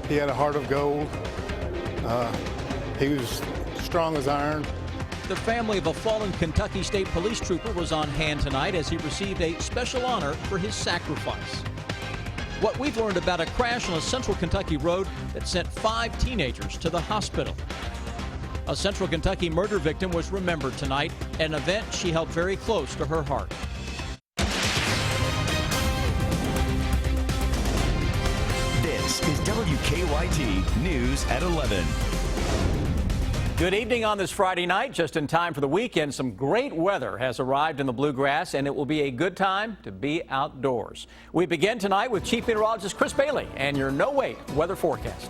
He had a heart of gold. He was strong as iron. The family of a fallen Kentucky State Police trooper was on hand tonight as he received a special honor for his sacrifice. What we've learned about a crash on a central Kentucky road that sent 5 teenagers to the hospital. A central Kentucky murder victim was remembered tonight, an event she held very close to her heart. This is WKYT News at 11. Good evening on this Friday night, just in time for the weekend. Some great weather has arrived in the Bluegrass, and it will be a good time to be outdoors. We begin tonight with Chief Meteorologist Chris Bailey and your no-wait weather forecast.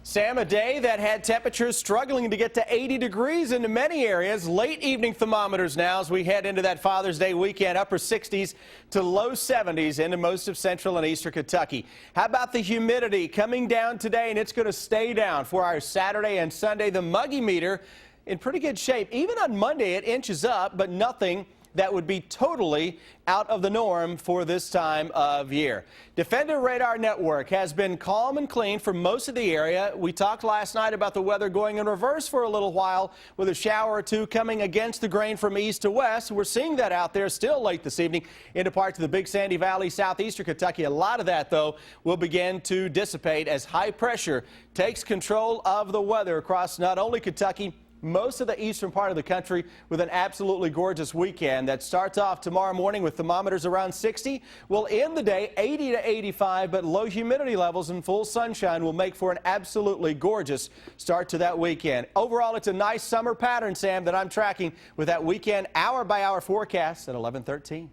Sam, a day that had temperatures struggling to get to 80 degrees into many areas. Late evening thermometers now as we head into that Father's Day weekend, upper 60s to low 70s into most of central and eastern Kentucky. How about the humidity coming down today, and it's going to stay down for our Saturday and Sunday. The muggy meter in pretty good shape. Even on Monday, it inches up, but nothing that would be totally out of the norm for this time of year. Defender Radar Network has been calm and clean for most of the area. We talked last night about the weather going in reverse for a little while with a shower or two coming against the grain from east to west. We're seeing that out there still late this evening into parts of the Big Sandy Valley, southeastern Kentucky. A lot of that, though, will begin to dissipate as high pressure takes control of the weather across not only Kentucky, most of the eastern part of the country with an absolutely gorgeous weekend that starts off tomorrow morning with thermometers around 60. We'll end the day 80 to 85, but low humidity levels and full sunshine will make for an absolutely gorgeous start to that weekend. Overall, it's a nice summer pattern, Sam, that I'm tracking with that weekend hour-by-hour forecast at 11:13.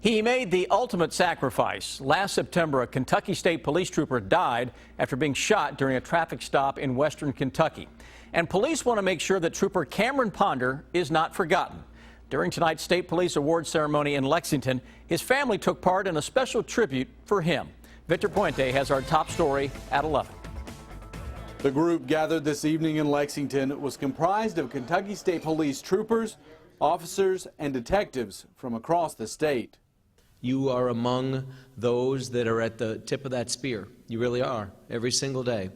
He made the ultimate sacrifice. Last September, a Kentucky State Police trooper died after being shot during a traffic stop in western Kentucky. And police want to make sure that Trooper Cameron Ponder is not forgotten. During tonight's State Police Awards ceremony in Lexington, his family took part in a special tribute for him. Victor Puente has our top story at 11. The group gathered this evening in Lexington was comprised of Kentucky State Police troopers, officers, and detectives from across the state. You are among those that are at the tip of that spear. You really are, every single day.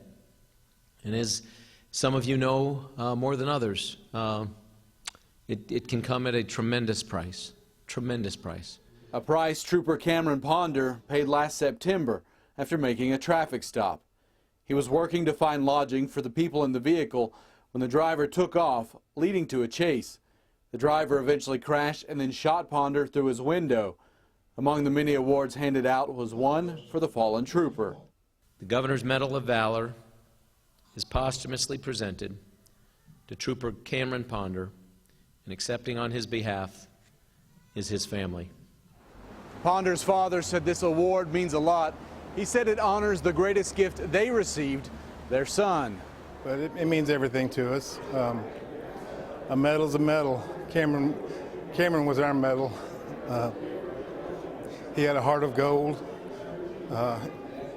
And as some of you know more than others, it can come at a tremendous price, A price Trooper Cameron Ponder paid last September after making a traffic stop. He was working to find lodging for the people in the vehicle when the driver took off, leading to a chase. The driver eventually crashed and then shot Ponder through his window. Among the many awards handed out was one for the fallen trooper. The Governor's Medal of Valor is posthumously presented to Trooper Cameron Ponder, and accepting on his behalf is his family. Ponder's father said this award means a lot. He said it honors the greatest gift they received, their son. But it means everything to us. A medal's a medal. Cameron was our medal. He had a heart of gold.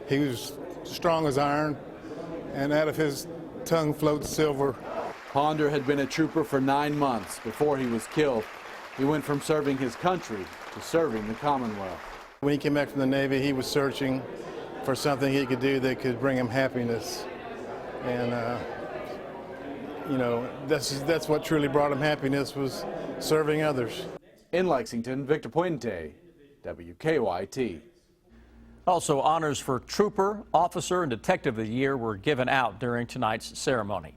He was strong as iron, and out of his tongue floats silver. Ponder had been a trooper for 9 months before he was killed. He went from serving his country to serving the Commonwealth. When he came back from the Navy, he was searching for something he could do that could bring him happiness. And, you know, that's what truly brought him happiness, was serving others. In Lexington, Victor Puente, WKYT. Also, honors for Trooper, Officer, and Detective of the Year were given out during tonight's ceremony.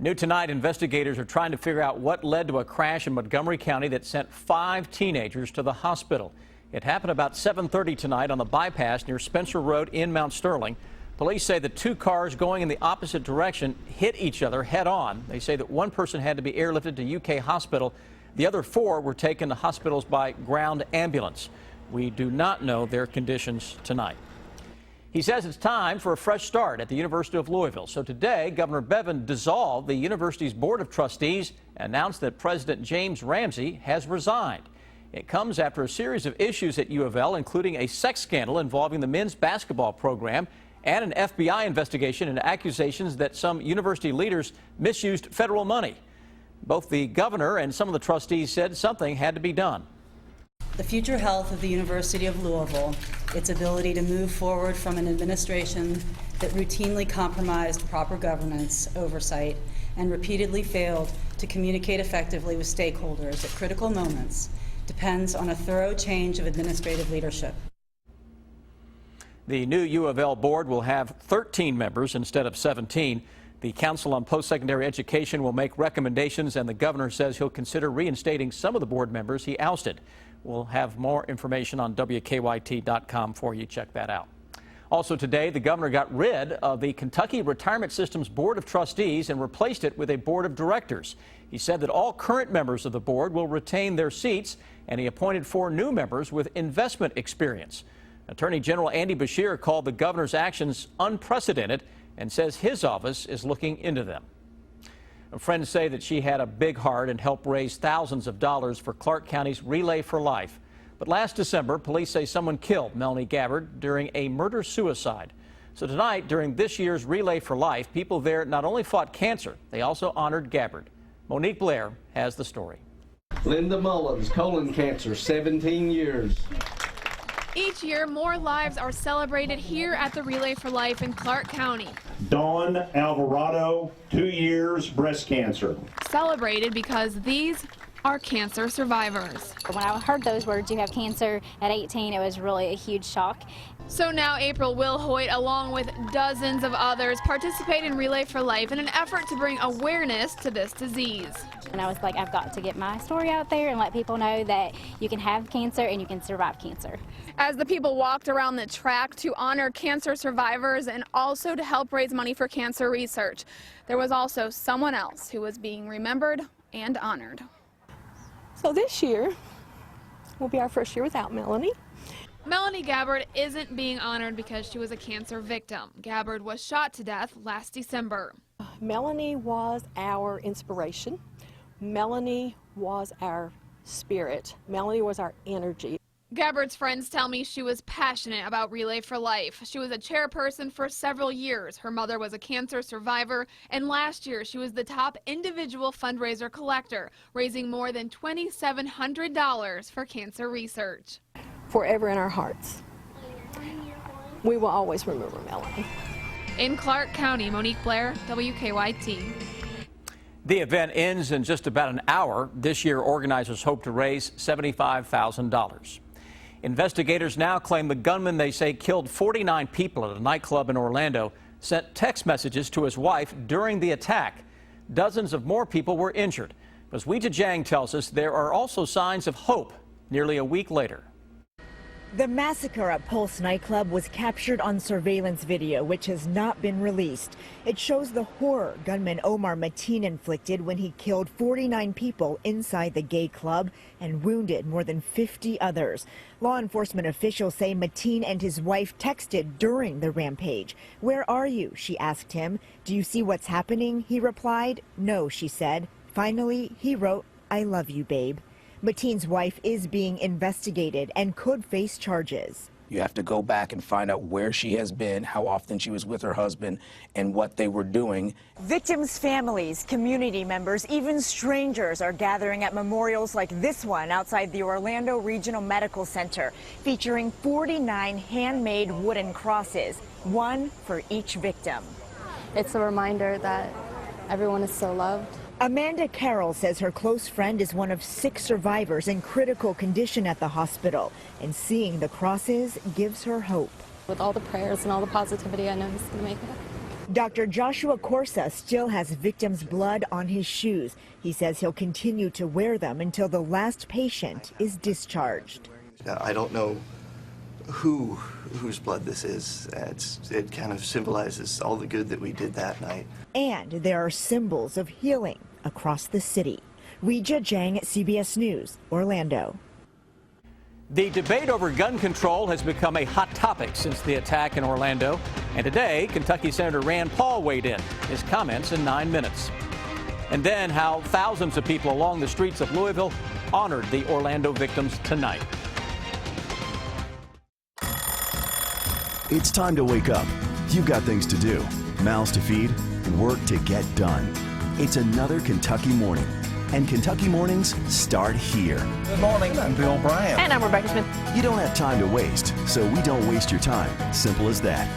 New tonight, investigators are trying to figure out what led to a crash in Montgomery County that sent 5 teenagers to the hospital. It happened about 7:30 tonight on the bypass near Spencer Road in Mount Sterling. Police say the 2 cars going in the opposite direction hit each other head on. They say that one person had to be airlifted to UK Hospital. The other 4 were taken to hospitals by ground ambulance. We do not know their conditions tonight. He says it's time for a fresh start at the University of Louisville. So today, Governor Bevin dissolved the university's Board of Trustees and announced that President James Ramsey has resigned. It comes after a series of issues at U of L, including a sex scandal involving the men's basketball program and an FBI investigation into accusations that some university leaders misused federal money. Both the governor and some of the trustees said something had to be done. The future health of the University of Louisville, its ability to move forward from an administration that routinely compromised proper governance oversight and repeatedly failed to communicate effectively with stakeholders at critical moments, depends on a thorough change of administrative leadership. The new U of L board will have 13 members instead of 17. The Council on Post-Secondary Education will make recommendations, and the governor says he'll consider reinstating some of the board members he ousted. We'll have more information on WKYT.com for you. Check that out. Also today, the governor got rid of the Kentucky Retirement System's Board of Trustees and replaced it with a board of directors. He said that all current members of the board will retain their seats, and he appointed 4 new members with investment experience. Attorney General Andy Beshear called the governor's actions unprecedented and says his office is looking into them. Friends say that she had a big heart and helped raise thousands of dollars for Clark County's Relay for Life. But last December, police say someone killed Melanie Gabbard during a murder-suicide. So tonight, during this year's Relay for Life, people there not only fought cancer, they also honored Gabbard. Monique Blair has the story. Linda Mullins, colon cancer, 17 years. Each year, more lives are celebrated here at the Relay for Life in Clark County. Dawn Alvarado, 2 years, breast cancer. Celebrated because these are cancer survivors. When I heard those words, you have cancer at 18, it was really a huge shock. So now April Wilhoit, along with dozens of others, participate in Relay for Life in an effort to bring awareness to this disease. And I was like, I've got to get my story out there and let people know that you can have cancer and you can survive cancer. As the people walked around the track to honor cancer survivors and also to help raise money for cancer research, there was also someone else who was being remembered and honored. So this year will be our first year without Melanie. Melanie Gabbard isn't being honored because she was a cancer victim. Gabbard was shot to death last December. Melanie was our inspiration. Melanie was our spirit. Melanie was our energy. Gabbard's friends tell me she was passionate about Relay for Life. She was a chairperson for several years. Her mother was a cancer survivor, and last year she was the top individual fundraiser collector, raising more than $2,700 for cancer research. Forever in our hearts. We will always remember Melanie. In Clark County, Monique Blair, WKYT. The event ends in just about an hour. This year, organizers hope to raise $75,000. Investigators now claim the gunman they say killed 49 people at a nightclub in Orlando sent text messages to his wife during the attack. Dozens of more people were injured. As Weijia Jiang tells us, there are also signs of hope nearly a week later. The massacre at Pulse nightclub was captured on surveillance video, which has not been released. It shows the horror gunman Omar Mateen inflicted when he killed 49 people inside the gay club and wounded more than 50 others. Law enforcement officials say Mateen and his wife texted during the rampage. "Where are you?" she asked him. "Do you see what's happening?" He replied. "No," she said. Finally, he wrote, "I love you, babe." Mateen's wife is being investigated and could face charges. You have to go back and find out where she has been, how often she was with her husband, and what they were doing. Victims' families, community members, even strangers are gathering at memorials like this one outside the Orlando Regional Medical Center, featuring 49 handmade wooden crosses, one for each victim. It's a reminder that everyone is so loved. Amanda Carroll says her close friend is one of 6 survivors in critical condition at the hospital, and seeing the crosses gives her hope. With all the prayers and all the positivity, I know he's going to make it. Dr. Joshua Corsa still has victims' blood on his shoes. He says he'll continue to wear them until the last patient is discharged. I don't know whose blood this is. It kind of symbolizes all the good that we did that night. And there are symbols of healing across the city. Weijia Jiang, CBS News, Orlando. The debate over gun control has become a hot topic since the attack in Orlando. And today, Kentucky Senator Rand Paul weighed in. His comments in 9 minutes. And then how thousands of people along the streets of Louisville honored the Orlando victims tonight. It's time to wake up. You've got things to do, mouths to feed, work to get done. It's another Kentucky morning. And Kentucky mornings start here. Good morning, I'm Bill Bryant. And I'm Rebecca Smith. You don't have time to waste, so we don't waste your time. Simple as that.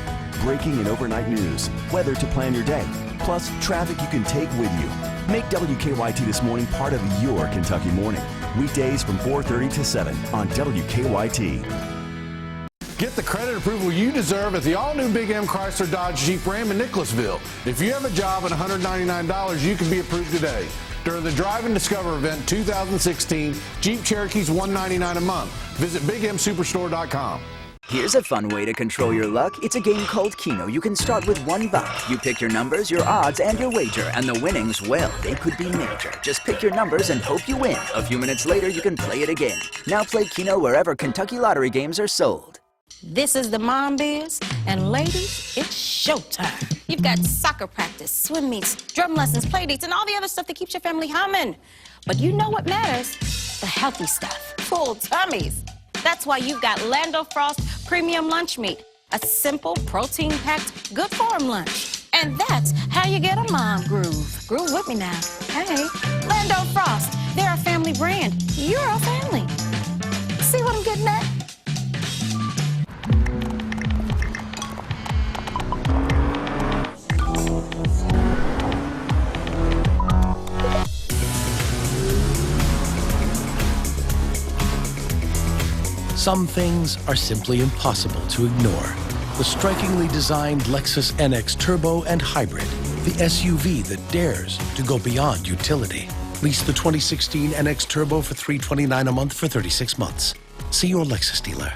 Breaking and overnight news, weather to plan your day, plus traffic you can take with you. Make WKYT This Morning part of your Kentucky morning. Weekdays from 4:30 to 7 on WKYT. Get the credit approval you deserve at the all-new Big M Chrysler Dodge Jeep Ram in Nicholasville. If you have a job and $199, you can be approved today. During the Drive and Discover event 2016, Jeep Cherokee's $199 a month. Visit BigMSuperstore.com. Here's a fun way to control your luck. It's a game called Keno. You can start with $1. You pick your numbers, your odds, and your wager. And the winnings, well, they could be major. Just pick your numbers and hope you win. A few minutes later, you can play it again. Now play Keno wherever Kentucky lottery games are sold. This is the Mom Biz, and ladies, it's showtime. You've got soccer practice, swim meets, drum lessons, play dates, and all the other stuff that keeps your family humming. But you know what matters? The healthy stuff, full tummies. That's why you've got Lando Frost Premium Lunch Meat, a simple, protein-packed, good-for-'em lunch. And that's how you get a mom groove. Groove with me now. Hey, Lando Frost, they're a family brand. You're a family. See what I'm getting at? Some things are simply impossible to ignore. The strikingly designed Lexus NX Turbo and Hybrid, the SUV that dares to go beyond utility. Lease the 2016 NX Turbo for $329 a month for 36 months. See your Lexus dealer.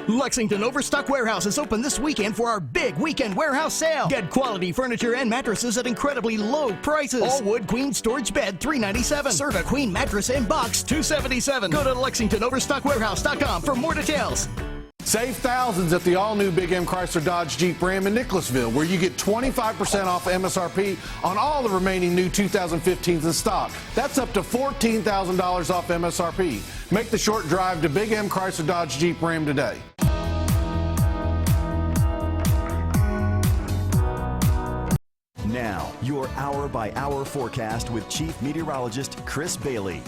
Lexington Overstock Warehouse is open this weekend for our big weekend warehouse sale. Get quality furniture and mattresses at incredibly low prices. All wood queen storage bed $397. Serva queen mattress and box $277. Go to LexingtonOverstockWarehouse.com for more details. Save thousands at the all-new Big M Chrysler Dodge Jeep Ram in Nicholasville, where you get 25% off MSRP on all the remaining new 2015s in stock. That's up to $14,000 off MSRP. Make the short drive to Big M Chrysler Dodge Jeep Ram today. Now, your hour-by-hour forecast with Chief Meteorologist Chris Bailey.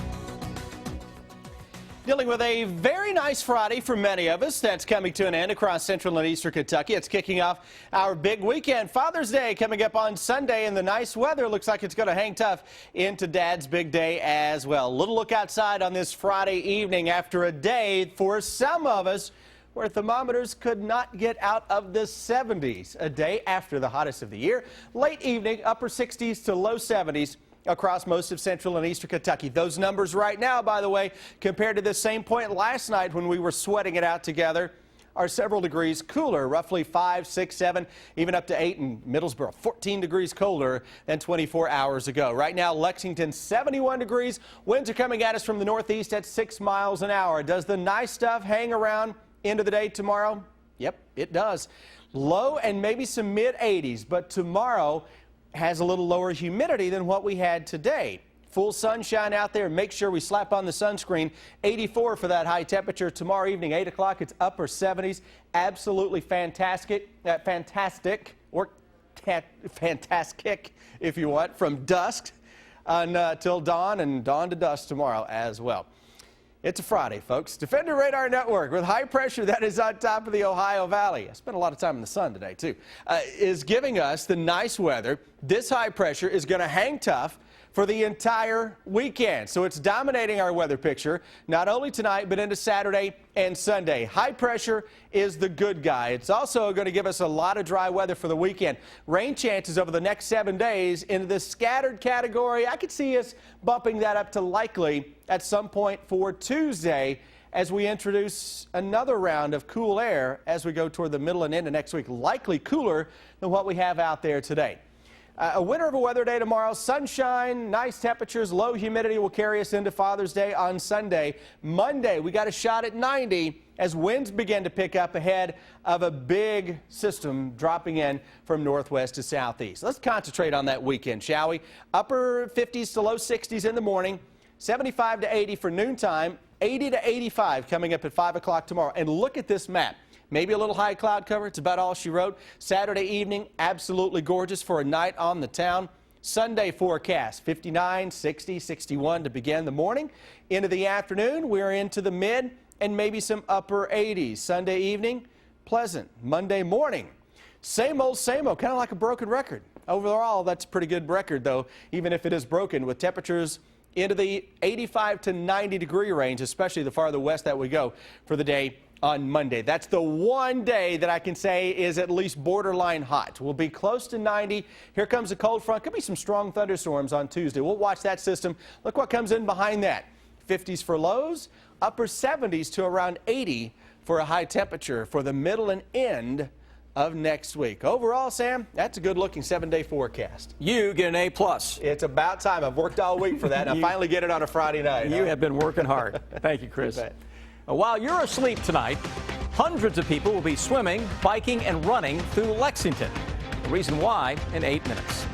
Dealing with a very nice Friday for many of us. That's coming to an end across central and eastern Kentucky. It's kicking off our big weekend. Father's Day coming up on Sunday, and the nice weather looks like it's going to hang tough into Dad's big day as well. A little look outside on this Friday evening after a day for some of us where thermometers could not get out of the 70s. A day after the hottest of the year. Late evening, upper 60s to low 70s. Across most of central and eastern Kentucky. Those numbers right now, by the way, compared to the same point last night when we were sweating it out together, are several degrees cooler, roughly 5, 6, 7, even up to 8 in Middlesboro, 14 degrees colder than 24 hours ago. Right now, Lexington, 71 degrees. Winds are coming at us from the northeast at 6 miles an hour. Does the nice stuff hang around into the day tomorrow? Yep, it does. Low and maybe some mid-80s, but tomorrow has a little lower humidity than what we had today. Full sunshine out there. Make sure we slap on the sunscreen. 84 for that high temperature tomorrow evening, 8 o'clock. It's upper 70s. Absolutely fantastic, or fantastic if you want, from dusk until dawn and dawn to dusk tomorrow as well. It's a Friday, folks. Defender Radar Network, with high pressure that is on top of the Ohio Valley, I spent a lot of time in the sun today, too, is giving us the nice weather. This high pressure is going to hang tough for the entire weekend. So it's dominating our weather picture, not only tonight, but into Saturday and Sunday. High pressure is the good guy. It's also going to give us a lot of dry weather for the weekend. Rain chances over the next 7 days into the scattered category. I could see us bumping that up to likely at some point for Tuesday as we introduce another round of cool air as we go toward the middle and end of next week. Likely cooler than what we have out there today. A winter of a weather day tomorrow. Sunshine, nice temperatures, low humidity will carry us into Father's Day on Sunday. Monday, we got a shot at 90 as winds begin to pick up ahead of a big system dropping in from northwest to southeast. Let's concentrate on that weekend, shall we? Upper 50s to low 60s in the morning, 75 to 80 for noontime, 80 to 85 coming up at 5 o'clock tomorrow. And look at this map. Maybe a little high cloud cover. It's about all she wrote. Saturday evening, absolutely gorgeous for a night on the town. Sunday forecast, 59, 60, 61 to begin the morning. Into the afternoon, we're into the mid and maybe some upper 80s. Sunday evening, pleasant. Monday morning, same old, kind of like a broken record. Overall, that's a pretty good record, though, even if it is broken, with temperatures into the 85 to 90 degree range, especially the farther west that we go for the day on Monday. That's the one day that I can say is at least borderline hot. We'll be close to 90. Here comes a cold front. Could be some strong thunderstorms on Tuesday. We'll watch that system. Look what comes in behind that. 50s for lows, upper 70s to around 80 for a high temperature for the middle and end of next week. Overall, Sam, that's a good-looking 7-day forecast. You get an A+. It's about time. I've worked all week for that, and I finally get it on a Friday night. You have been working hard. Thank you, Chris. While you're asleep tonight, hundreds of people will be swimming, biking, and running through Lexington. The reason why in 8 minutes.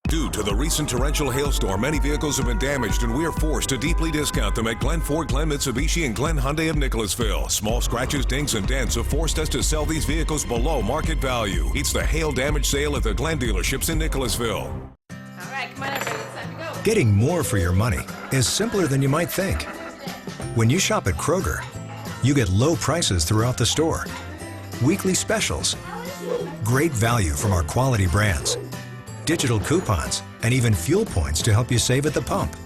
Due to the recent torrential hailstorm, many vehicles have been damaged, and we are forced to deeply discount them at Glenn Ford, Glenn Mitsubishi, and Glenn Hyundai of Nicholasville. Small scratches, dings, and dents have forced us to sell these vehicles below market value. It's the hail damage sale at the Glenn dealerships in Nicholasville. All right, come on, everybody, it's time to go. Getting more for your money is simpler than you might think. When you shop at Kroger, you get low prices throughout the store, weekly specials, great value from our quality brands, digital coupons, and even fuel points to help you save at the pump.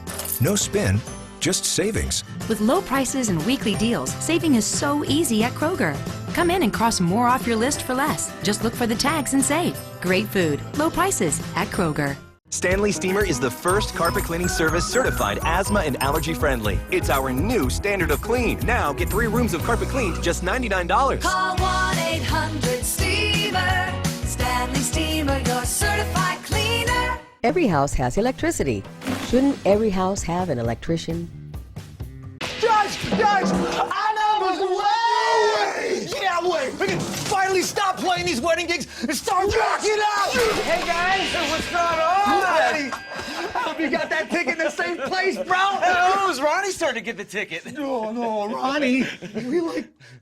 No spin, just savings. With low prices and weekly deals, saving is so easy at Kroger. Come in and cross more off your list for less. Just look for the tags and save. Great food, low prices at Kroger. Stanley Steamer is the first carpet cleaning service certified asthma and allergy friendly. It's our new standard of clean. Now get 3 rooms of carpet cleaned, just $99. Call 1-800-STEAMER. Stanley Steamer, your certified cleaner. Every house has electricity. Shouldn't every house have an electrician? Judge! I know there's a way! Yeah, wait! We can finally stop playing these wedding gigs and start rocking out! Hey guys, what's going on? I hope you got that ticket in the same place, bro! Oh, it was Ronnie starting to get the ticket. No, Ronnie. We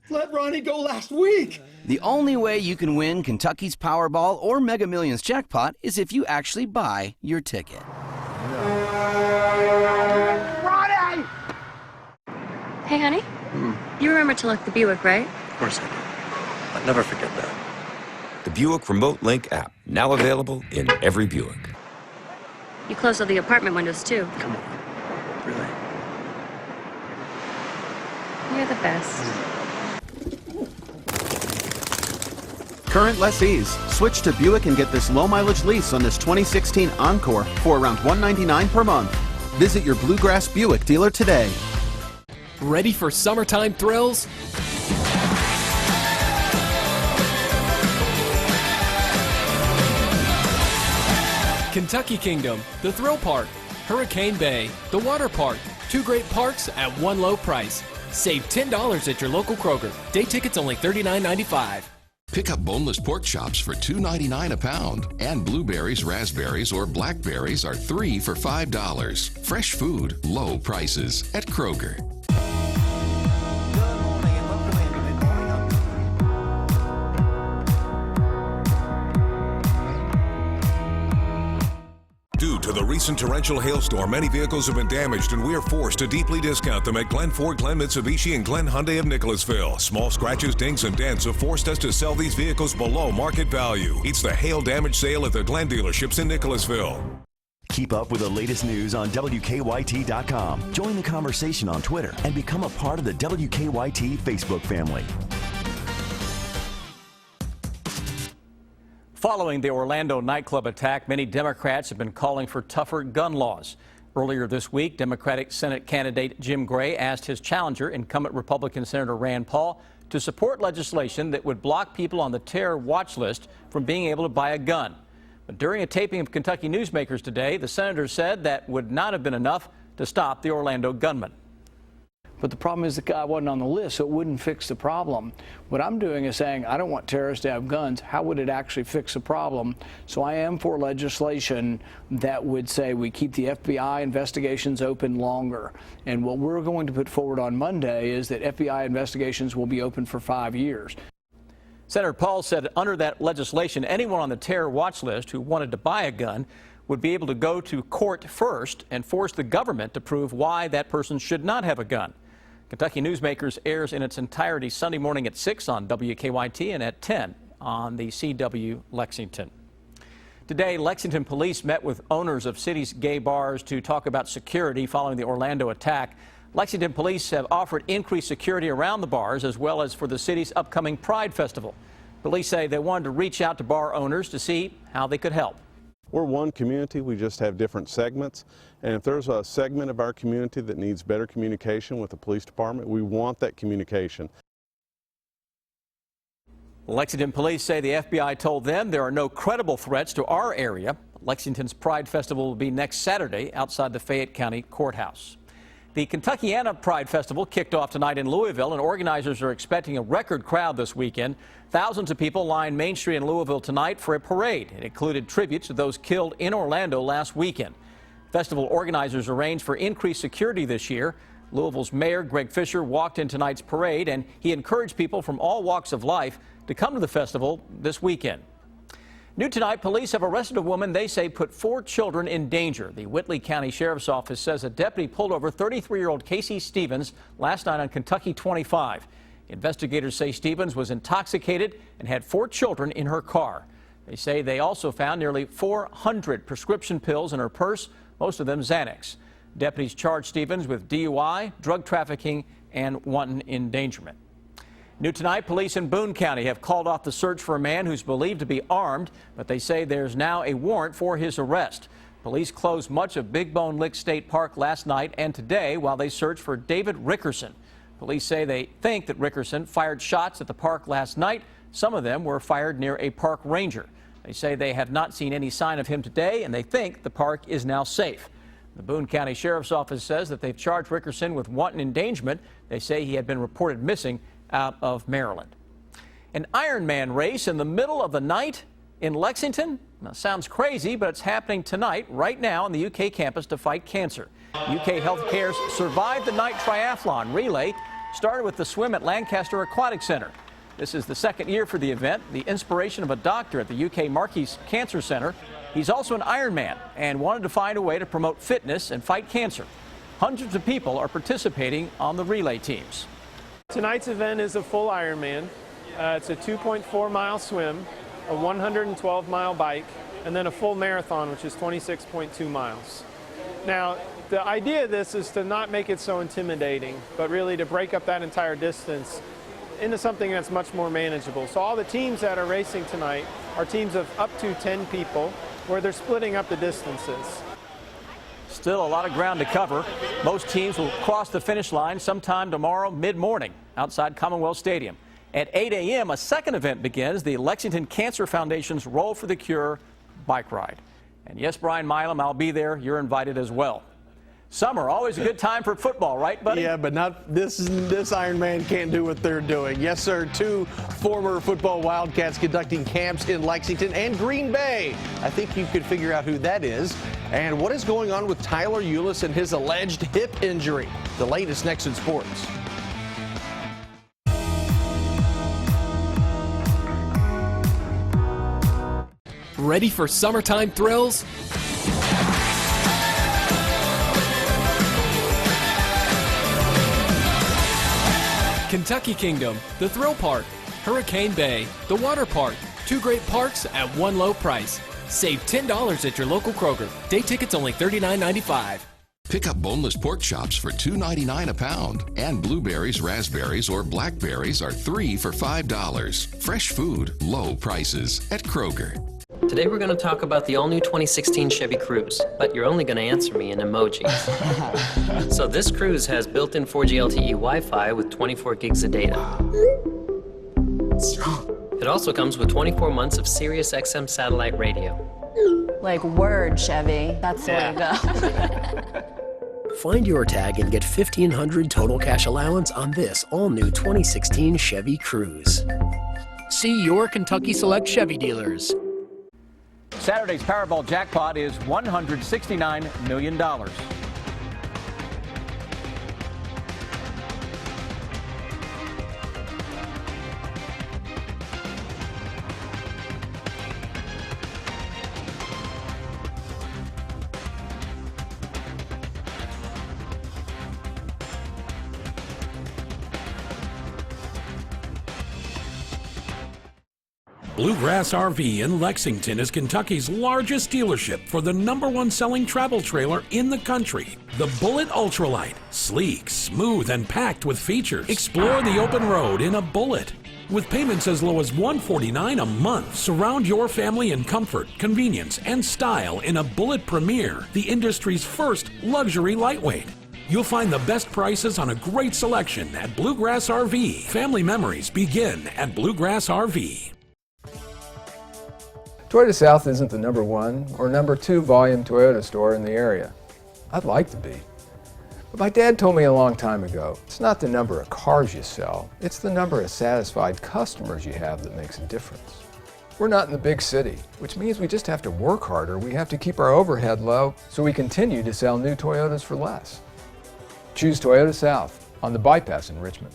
let Ronnie go last week. The only way you can win Kentucky's Powerball or Mega Millions jackpot is if you actually buy your ticket. Ronnie! Hey, honey. You remember to lock the Buick, right? Of course I do. I'll never forget that. The Buick Remote Link app, now available in every Buick. You closed all the apartment windows, too. Come on. Really? You're the best. Current lessees, switch to Buick and get this low-mileage lease on this 2016 Encore for around $199 per month. Visit your Bluegrass Buick dealer today. Ready for summertime thrills? Kentucky Kingdom, the Thrill Park, Hurricane Bay, the Water Park. 2 great parks at one low price. Save $10 at your local Kroger. Day tickets only $39.95. Pick up boneless pork chops for $2.99 a pound. And blueberries, raspberries, or blackberries are 3 for $5. Fresh food, low prices at Kroger. Due to the recent torrential hailstorm, many vehicles have been damaged, and we are forced to deeply discount them at Glenn Ford, Glenn Mitsubishi, and Glenn Hyundai of Nicholasville. Small scratches, dings, and dents have forced us to sell these vehicles below market value. It's the hail damage sale at the Glenn dealerships in Nicholasville. Keep up with the latest news on WKYT.com. Join the conversation on Twitter and become a part of the WKYT Facebook family. Following the Orlando nightclub attack, many Democrats have been calling for tougher gun laws. Earlier this week, Democratic Senate candidate Jim Gray asked his challenger, incumbent Republican Senator Rand Paul, to support legislation that would block people on the terror watch list from being able to buy a gun. But during a taping of Kentucky Newsmakers today, the senator said that would not have been enough to stop the Orlando gunman. But the problem is the guy wasn't on the list, so it wouldn't fix the problem. What I'm doing is saying, I don't want terrorists to have guns. How would it actually fix the problem? So I am for legislation that would say we keep the FBI investigations open longer. And what we're going to put forward on Monday is that FBI investigations will be open for 5 years. Senator Paul said under that legislation, anyone on the terror watch list who wanted to buy a gun would be able to go to court first and force the government to prove why that person should not have a gun. Kentucky Newsmakers airs in its entirety Sunday morning at 6 on WKYT and at 10 on the CW Lexington. Today, Lexington police met with owners of city's gay bars to talk about security following the Orlando attack. Lexington police have offered increased security around the bars as well as for the city's upcoming Pride Festival. Police say they wanted to reach out to bar owners to see how they could help. We're one community, we just have different segments, and if there's a segment of our community that needs better communication with the police department, we want that communication. Lexington police say the FBI told them there are no credible threats to our area. Lexington's Pride Festival will be next Saturday outside the Fayette County Courthouse. The Kentuckiana Pride Festival kicked off tonight in Louisville, and organizers are expecting a record crowd this weekend. Thousands of people lined Main Street in Louisville tonight for a parade. It included tributes to those killed in Orlando last weekend. Festival organizers arranged for increased security this year. Louisville's Mayor Greg Fisher walked in tonight's parade, and he encouraged people from all walks of life to come to the festival this weekend. New tonight, police have arrested a woman they say put 4 children in danger. The Whitley County Sheriff's Office says a deputy pulled over 33-year-old Casey Stevens last night on Kentucky 25. Investigators say Stevens was intoxicated and had 4 children in her car. They say they also found nearly 400 prescription pills in her purse, most of them Xanax. Deputies charged Stevens with DUI, drug trafficking, and wanton endangerment. New tonight, police in Boone County have called off the search for a man who's believed to be armed, but they say there's now a warrant for his arrest. Police closed much of Big Bone Lick State Park last night and today while they search for David Rickerson. Police say they think that Rickerson fired shots at the park last night. Some of them were fired near a park ranger. They say they have not seen any sign of him today, and they think the park is now safe. The Boone County Sheriff's Office says that they've charged Rickerson with wanton endangerment. They say he had been reported missing out of Maryland. An Ironman race in the middle of the night in Lexington? Now, sounds crazy, but it's happening tonight, right now, on the UK campus to fight cancer. UK Healthcare's Survive the Night Triathlon relay started with the swim at Lancaster Aquatic Center. This is the second year for the event, the inspiration of a doctor at the UK Marquis Cancer Center. He's also an Ironman and wanted to find a way to promote fitness and fight cancer. Hundreds of people are participating on the relay teams. Tonight's event is a full Ironman. It's a 2.4-mile swim, a 112-mile bike, and then a full marathon, which is 26.2 miles. Now, the idea of this is to not make it so intimidating, but really to break up that entire distance into something that's much more manageable. So all the teams that are racing tonight are teams of up to 10 people, where they're splitting up the distances. Still a lot of ground to cover. Most teams will cross the finish line sometime tomorrow mid-morning outside Commonwealth Stadium. At 8 a.m., a second event begins, the Lexington Cancer Foundation's Roll for the Cure bike ride. And yes, Brian Milam, I'll be there. You're invited as well. Summer, always a good time for football, right, buddy? Yeah, but not this Ironman can't do what they're doing. Yes, sir, 2 former football Wildcats conducting camps in Lexington and Green Bay. I think you could figure out who that is. And what is going on with Tyler Eulis and his alleged hip injury? The latest next in sports. Ready for summertime thrills? Kentucky Kingdom, the Thrill Park, Hurricane Bay, the Water Park, 2 great parks at one low price. Save $10 at your local Kroger. Day tickets only $39.95. Pick up boneless pork chops for $2.99 a pound. And blueberries, raspberries, or blackberries are 3 for $5. Fresh food, low prices at Kroger. Today we're going to talk about the all-new 2016 Chevy Cruze, but you're only going to answer me in emojis. So this Cruze has built-in 4G LTE Wi-Fi with 24 gigs of data. It also comes with 24 months of Sirius XM satellite radio. Like word, Chevy. That's the way to go. Find your tag and get $1,500 total cash allowance on this all-new 2016 Chevy Cruze. See your Kentucky Select Chevy dealers. Saturday's Powerball jackpot is $169 million. Bluegrass RV in Lexington is Kentucky's largest dealership for the #1 selling travel trailer in the country. The Bullet Ultralight. Sleek, smooth, and packed with features. Explore the open road in a Bullet. With payments as low as $149 a month, surround your family in comfort, convenience, and style in a Bullet Premier, the industry's first luxury lightweight. You'll find the best prices on a great selection at Bluegrass RV. Family memories begin at Bluegrass RV. Toyota South isn't the #1 or #2 volume Toyota store in the area. I'd like to be. But my dad told me a long time ago, it's not the number of cars you sell, it's the number of satisfied customers you have that makes a difference. We're not in the big city, which means we just have to work harder. We have to keep our overhead low so we continue to sell new Toyotas for less. Choose Toyota South on the bypass in Richmond.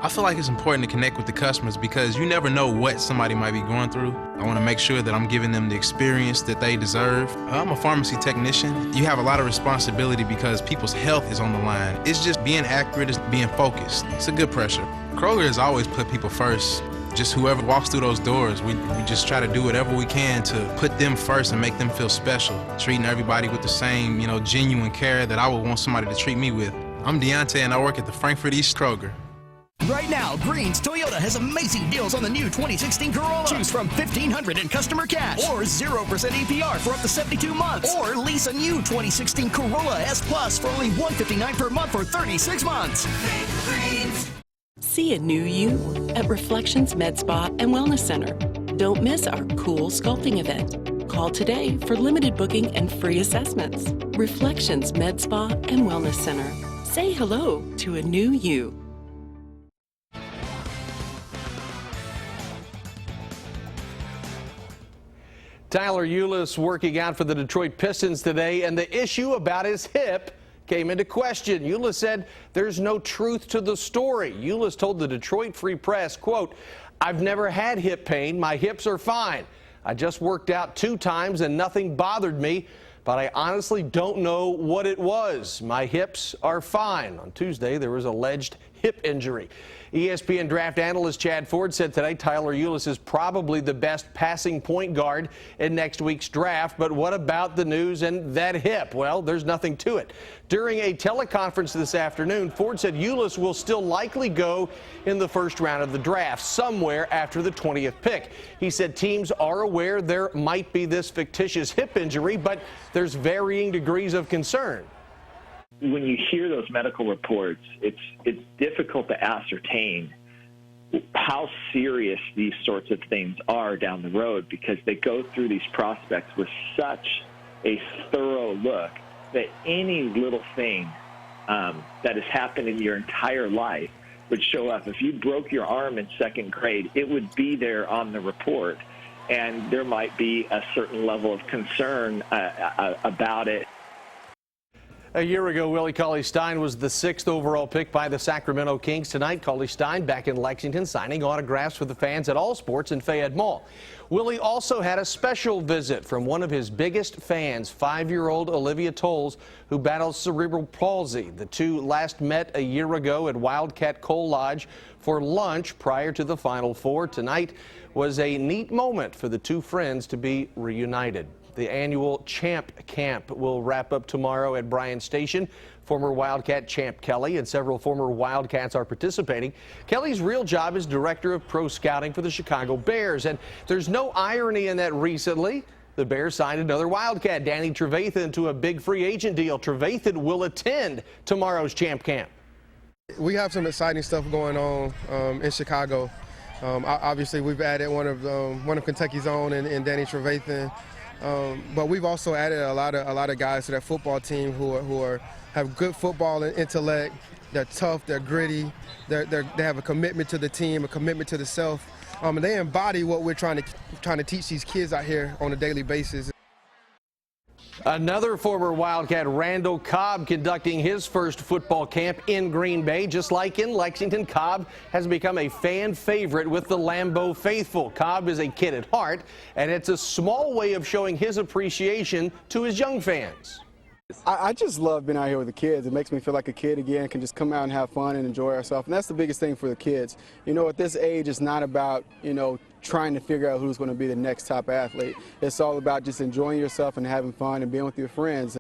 I feel like it's important to connect with the customers because you never know what somebody might be going through. I want to make sure that I'm giving them the experience that they deserve. I'm a pharmacy technician. You have a lot of responsibility because people's health is on the line. It's just being accurate, it's being focused. It's a good pressure. Kroger has always put people first. Just whoever walks through those doors, we just try to do whatever we can to put them first and make them feel special. Treating everybody with the same, genuine care that I would want somebody to treat me with. I'm Deontay and I work at the Frankfurt East Kroger. Right now, Green's Toyota has amazing deals on the new 2016 Corolla. Choose from $1,500 in customer cash or 0% APR for up to 72 months. Or lease a new 2016 Corolla S Plus for only $159 per month for 36 months. See a new you at Reflections Med Spa and Wellness Center. Don't miss our cool sculpting event. Call today for limited booking and free assessments. Reflections Med Spa and Wellness Center. Say hello to a new you. Tyler Eulis working out for the Detroit Pistons today, and the issue about his hip came into question. Eulis said there's no truth to the story. Eulis told the Detroit Free Press, quote, "I've never had hip pain. My hips are fine. I just worked out 2 times and nothing bothered me, but I honestly don't know what it was. My hips are fine." On Tuesday, there was alleged hip injury. ESPN draft analyst Chad Ford said today Tyler Eulis is probably the best passing point guard in next week's draft. But what about the news and that hip? Well, there's nothing to it. During a teleconference this afternoon, Ford said Eulis will still likely go in the first round of the draft, somewhere after the 20th pick. He said teams are aware there might be this fictitious hip injury, but there's varying degrees of concern. When you hear those medical reports, it's difficult to ascertain how serious these sorts of things are down the road because they go through these prospects with such a thorough look that any little thing that has happened in your entire life would show up. If you broke your arm in 2nd grade, it would be there on the report, and there might be a certain level of concern about it. A year ago, Willie Cauley-Stein was the 6th overall pick by the Sacramento Kings. Tonight, Cauley-Stein back in Lexington signing autographs for the fans at All Sports in Fayette Mall. Willie also had a special visit from one of his biggest fans, 5-year-old Olivia Tolles, who battles cerebral palsy. The two last met a year ago at Wildcat Coal Lodge for lunch prior to the Final Four. Tonight was a neat moment for the two friends to be reunited. The annual Champ Camp will wrap up tomorrow at Bryan Station. Former Wildcat Champ Kelly and several former Wildcats are participating. Kelly's real job is director of pro scouting for the Chicago Bears, and there's no irony in that. Recently, the Bears signed another Wildcat, Danny Trevathan, to a big free agent deal. Trevathan will attend tomorrow's Champ Camp. We have some exciting stuff going on in Chicago. Obviously, we've added one of Kentucky's own in Danny Trevathan. But we've also added a lot of guys to that football team who have good football intellect. They're tough, they're gritty, they have a commitment to the team, a commitment to the self, and they embody what we're trying to teach these kids out here on a daily basis. Another former Wildcat, Randall Cobb, conducting his first football camp in Green Bay. Just like in Lexington, Cobb has become a fan favorite with the Lambeau faithful. Cobb is a kid at heart, and it's a small way of showing his appreciation to his young fans. I just love being out here with the kids. It makes me feel like a kid again, can just come out and have fun and enjoy ourselves. And that's the biggest thing for the kids. You know, at this age, it's not about, you know, trying to figure out who's going to be the next top athlete. It's all about just enjoying yourself and having fun and being with your friends.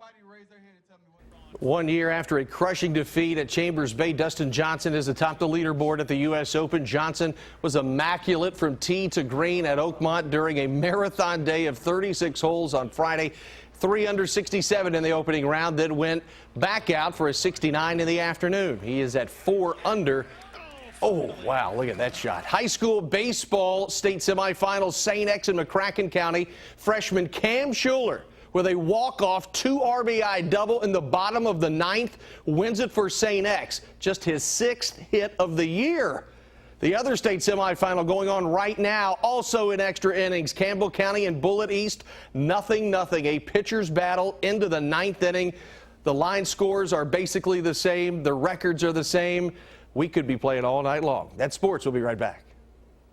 1 year after a crushing defeat at Chambers Bay, Dustin Johnson is atop the leaderboard at the U.S. Open. Johnson was immaculate from tee to green at Oakmont during a marathon day of 36 holes on Friday. 3 under 67 in the opening round, then went back out for a 69 in the afternoon. He is at 4 under. Oh, wow, look at that shot. High school baseball state semifinals, St. X in McCracken County. Freshman Cam Schuler with a walk-off 2 RBI double in the bottom of the 9th, wins it for St. X. Just his 6th hit of the year. The other state semifinal going on right now, also in extra innings. Campbell County and Bullitt East, 0-0. A pitcher's battle into the 9th inning. The line scores are basically the same. The records are the same. We could be playing all night long. That's sports. We'll be right back.